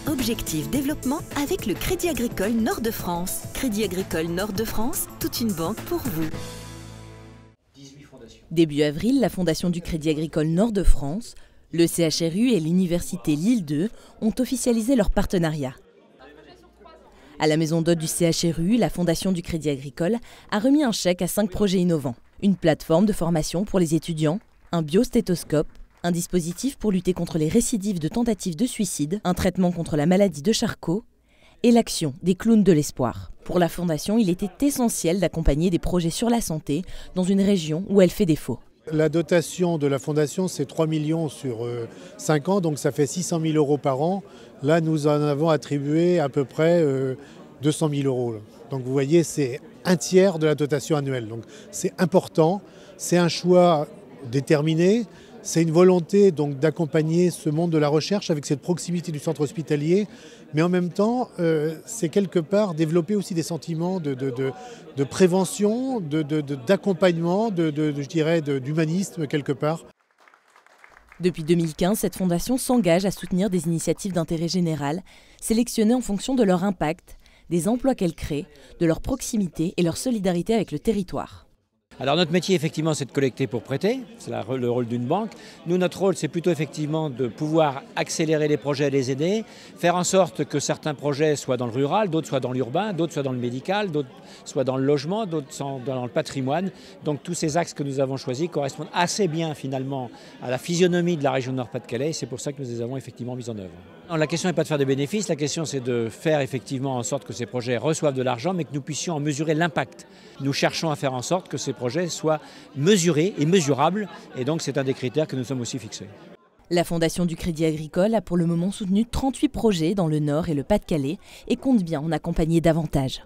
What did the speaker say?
Objectif développement avec le Crédit Agricole Nord-de-France. Crédit Agricole Nord-de-France, toute une banque pour vous. Début avril, la Fondation du Crédit Agricole Nord-de-France, le CHRU et l'Université Lille 2 ont officialisé leur partenariat. À la maison d'hôte du CHRU, la Fondation du Crédit Agricole a remis un chèque à 5 projets innovants. Une plateforme de formation pour les étudiants, un biostéthoscope, un dispositif pour lutter contre les récidives de tentatives de suicide, un traitement contre la maladie de Charcot et l'action des clowns de l'espoir. Pour la Fondation, il était essentiel d'accompagner des projets sur la santé dans une région où elle fait défaut. La dotation de la Fondation, c'est 3 millions sur 5 ans, donc ça fait 600 000 euros par an. Là, nous en avons attribué à peu près 200 000 euros. Donc vous voyez, c'est un tiers de la dotation annuelle. Donc c'est important, c'est un choix déterminé. C'est une volonté donc d'accompagner ce monde de la recherche avec cette proximité du centre hospitalier, mais en même temps, c'est quelque part développer aussi des sentiments de prévention, d'accompagnement, je dirais, d'humanisme quelque part. Depuis 2015, cette fondation s'engage à soutenir des initiatives d'intérêt général, sélectionnées en fonction de leur impact, des emplois qu'elles créent, de leur proximité et leur solidarité avec le territoire. Alors notre métier effectivement c'est de collecter pour prêter, c'est le rôle d'une banque. Nous notre rôle c'est plutôt effectivement de pouvoir accélérer les projets et les aider, faire en sorte que certains projets soient dans le rural, d'autres soient dans l'urbain, d'autres soient dans le médical, d'autres soient dans le logement, d'autres sont dans le patrimoine. Donc tous ces axes que nous avons choisis correspondent assez bien finalement à la physionomie de la région de Nord-Pas-de-Calais et c'est pour ça que nous les avons effectivement mis en œuvre. Non, la question n'est pas de faire des bénéfices, la question c'est de faire effectivement en sorte que ces projets reçoivent de l'argent mais que nous puissions en mesurer l'impact. Nous cherchons à faire en sorte que ces projets soient mesurés et mesurables et donc c'est un des critères que nous sommes aussi fixés. La Fondation du Crédit Agricole a pour le moment soutenu 38 projets dans le Nord et le Pas-de-Calais et compte bien en accompagner davantage.